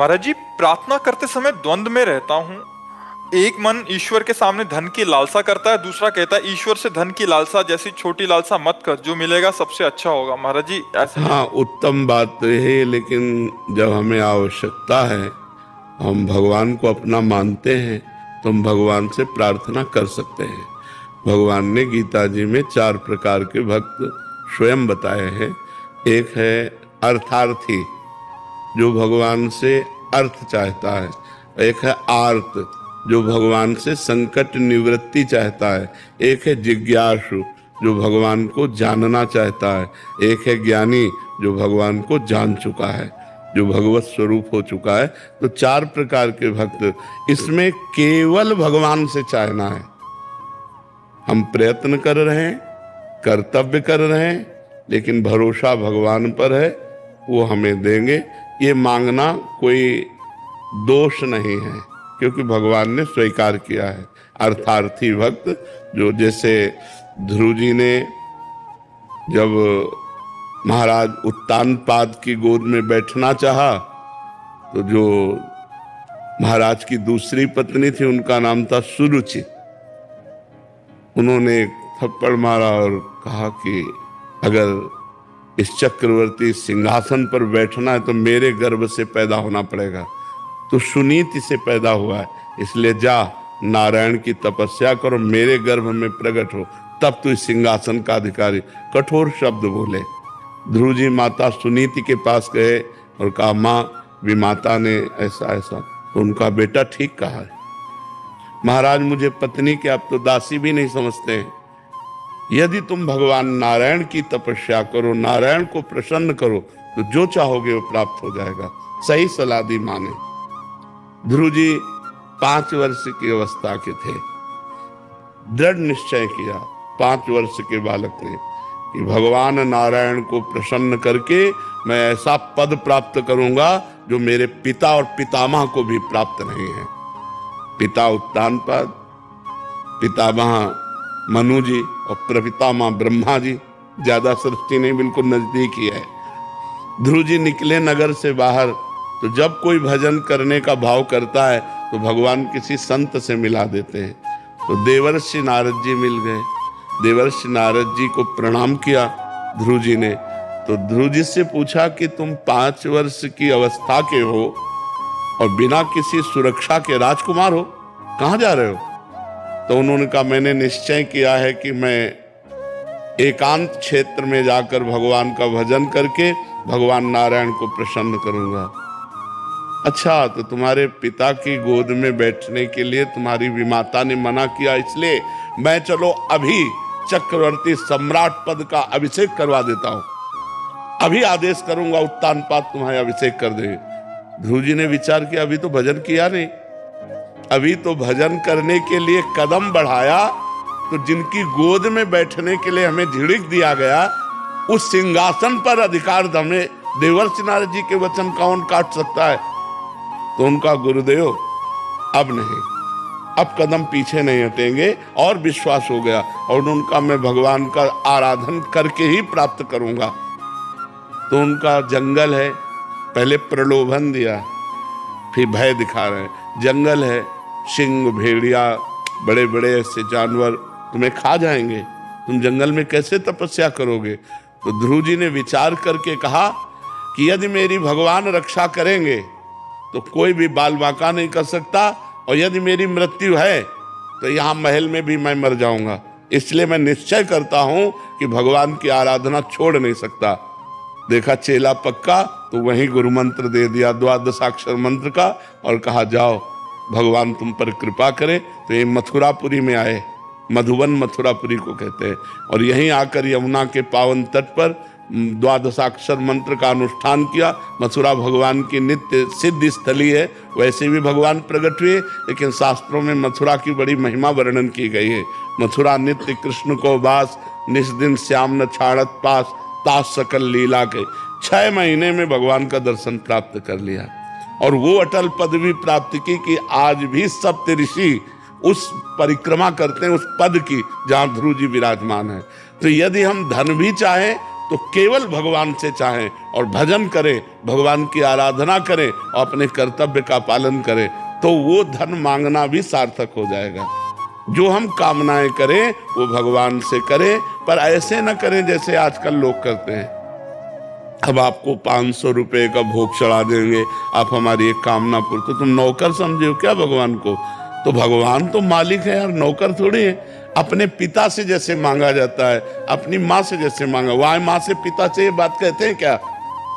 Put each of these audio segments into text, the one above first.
महाराज जी, प्रार्थना करते समय द्वंद में रहता हूँ। एक मन ईश्वर के सामने धन की लालसा करता है, दूसरा कहता है ईश्वर से धन की लालसा जैसी छोटी लालसा मत कर, जो मिलेगा सबसे अच्छा होगा। महाराज जी ऐसे हाँ, उत्तम बात तो है, लेकिन जब हमें आवश्यकता है, हम भगवान को अपना मानते हैं, तो हम भगवान से प्रार्थना कर सकते हैं। भगवान ने गीता जी में 4 प्रकार के भक्त स्वयं बताए हैं। एक है अर्थार्थी, जो भगवान से अर्थ चाहता है। एक है आर्त, जो भगवान से संकट निवृत्ति चाहता है। एक है जिज्ञासु, जो भगवान को जानना चाहता है। एक है ज्ञानी, जो भगवान को जान चुका है, जो भगवत स्वरूप हो चुका है। तो 4 प्रकार के भक्त। इसमें केवल भगवान से चाहना है। हम प्रयत्न कर रहे हैं, कर्तव्य कर रहे हैं, लेकिन भरोसा भगवान पर है, वो हमें देंगे। ये मांगना कोई दोष नहीं है, क्योंकि भगवान ने स्वीकार किया है। अर्थार्थी भक्त, जो जैसे ध्रुव जी ने जब महाराज उत्तानपाद की गोद में बैठना चाहा, तो जो महाराज की दूसरी पत्नी थी, उनका नाम था सुरुचि, उन्होंने थप्पड़ मारा और कहा कि अगर इस चक्रवर्ती सिंहासन पर बैठना है तो मेरे गर्भ से पैदा होना पड़ेगा। तो सुनीति से पैदा हुआ है, इसलिए जा नारायण की तपस्या करो, मेरे गर्भ में प्रकट हो, तब तू इस सिंहासन का अधिकारी। कठोर शब्द बोले। ध्रुव जी माता सुनीति के पास गए और कहा, माँ विमाता ने ऐसा ऐसा। तो उनका बेटा ठीक कहा है महाराज, मुझे पत्नी के आप तो दासी भी नहीं समझते हैं। यदि तुम भगवान नारायण की तपस्या करो, नारायण को प्रसन्न करो, तो जो चाहोगे वो प्राप्त हो जाएगा। सही सलाह दी माँ ने। ध्रुव जी 5 वर्ष की अवस्था के थे। दृढ़ निश्चय किया 5 वर्ष के बालक ने कि भगवान नारायण को प्रसन्न करके मैं ऐसा पद प्राप्त करूंगा जो मेरे पिता और पितामह को भी प्राप्त नहीं है। पिता उत्तानपाद, पितामह मनु जी और प्रपितामह ब्रह्मा जी। ज्यादा सृष्टि नहीं, बिल्कुल नजदीक ही है। ध्रुव जी निकले नगर से बाहर, तो जब कोई भजन करने का भाव करता है तो भगवान किसी संत से मिला देते हैं। तो देवर्षि नारद जी मिल गए। देवर्षि नारद जी को प्रणाम किया ध्रुव जी ने। तो ध्रुव जी से पूछा कि तुम 5 वर्ष की अवस्था के हो और बिना किसी सुरक्षा के राजकुमार हो, कहाँ जा रहे हो? तो उन्होंने कहा, मैंने निश्चय किया है कि मैं एकांत क्षेत्र में जाकर भगवान का भजन करके भगवान नारायण को प्रसन्न करूंगा। अच्छा, तो तुम्हारे पिता की गोद में बैठने के लिए तुम्हारी विमाता ने मना किया, इसलिए मैं चलो अभी चक्रवर्ती सम्राट पद का अभिषेक करवा देता हूं। अभी आदेश करूंगा, उत्तानपाद तुम्हारे अभिषेक कर देंगे। ध्रुव जी ने विचार किया, अभी तो भजन किया नहीं। अभी तो भजन करने के लिए कदम बढ़ाया, तो जिनकी गोद में बैठने के लिए हमें झिड़क दिया गया, उस सिंहासन पर अधिकार हमें देवर्षि नारद जी के वचन कौन काट सकता है? तो उनका गुरुदेव अब नहीं, अब कदम पीछे नहीं हटेंगे, और विश्वास हो गया। और उनका मैं भगवान का आराधन करके ही प्राप्त करूंगा। तो उनका जंगल है, पहले प्रलोभन दिया, फिर भय दिखा रहे हैं। जंगल है, सिंह भेड़िया बड़े बड़े ऐसे जानवर तुम्हें खा जाएंगे, तुम जंगल में कैसे तपस्या करोगे? तो ध्रुव जी ने विचार करके कहा कि यदि मेरी भगवान रक्षा करेंगे तो कोई भी बाल बांका नहीं कर सकता, और यदि मेरी मृत्यु है तो यहाँ महल में भी मैं मर जाऊंगा। इसलिए मैं निश्चय करता हूं कि भगवान की आराधना छोड़ नहीं सकता। देखा चेला पक्का, तो वहीं गुरु मंत्र दे दिया 12 मंत्र का, और कहा जाओ भगवान तुम पर कृपा करे। तो ये मथुरापुरी में आए, मधुबन मथुरापुरी को कहते हैं, और यहीं आकर यमुना के पावन तट पर 12 मंत्र का अनुष्ठान किया। मथुरा भगवान की नित्य सिद्ध स्थली है, वैसे भी भगवान प्रकट हुए, लेकिन शास्त्रों में मथुरा की बड़ी महिमा वर्णन की गई है। मथुरा नित्य कृष्ण को वास, निस दिन श्याम न छाड़त पास, तास सकल लीला के। 6 महीने में भगवान का दर्शन प्राप्त कर लिया, और वो अटल पदवी प्राप्त की कि आज भी सप्त ऋषि उस परिक्रमा करते हैं उस पद की जहां ध्रुव जी विराजमान है। तो यदि हम धन भी चाहें तो केवल भगवान से चाहें और भजन करें, भगवान की आराधना करें और अपने कर्तव्य का पालन करें, तो वो धन मांगना भी सार्थक हो जाएगा। जो हम कामनाएं करें वो भगवान से करें, पर ऐसे न करें जैसे आजकल लोग करते हैं। अब आपको 500 रुपए का भोग चढ़ा देंगे, आप हमारी एक कामना पूरी, तो तुम नौकर समझे हो क्या भगवान को? तो भगवान तो मालिक है यार, नौकर थोड़ी है। अपने पिता से जैसे मांगा जाता है, अपनी माँ से जैसे मांगा, वहां माँ से पिता से ये बात कहते हैं क्या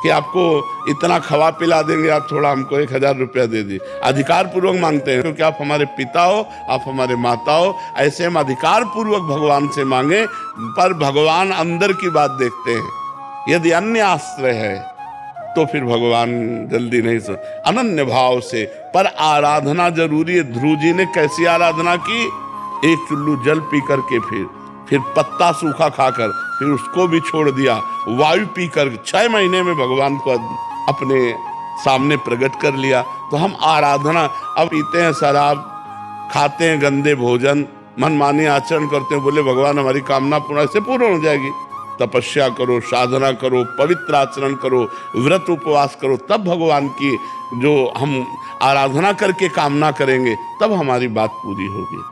कि आपको इतना खवा पिला देंगे, आप थोड़ा हमको 1000 रुपया दे दी? अधिकार पूर्वक मांगते हैं, क्योंकि आप हमारे पिता हो, आप हमारे माता हो। ऐसे हम अधिकार पूर्वक भगवान से मांगे, पर भगवान अंदर की बात देखते हैं। यदि अन्य आश्रय है तो फिर भगवान जल्दी नहीं सुन, अनन्य भाव से। पर आराधना जरूरी है। ध्रुव जी ने कैसी आराधना की? एक चुल्लू जल पी करके, फिर पत्ता सूखा खाकर, फिर उसको भी छोड़ दिया, वायु पीकर 6 महीने में भगवान को अपने सामने प्रकट कर लिया। तो हम आराधना, अब पीते हैं शराब, खाते हैं गंदे भोजन, मनमानी आचरण करते हैं, बोले भगवान हमारी कामना पूर्ण हो जाएगी। तपस्या करो, साधना करो, पवित्र आचरण करो, व्रत उपवास करो, तब भगवान की जो हम आराधना करके कामना करेंगे, तब हमारी बात पूरी होगी।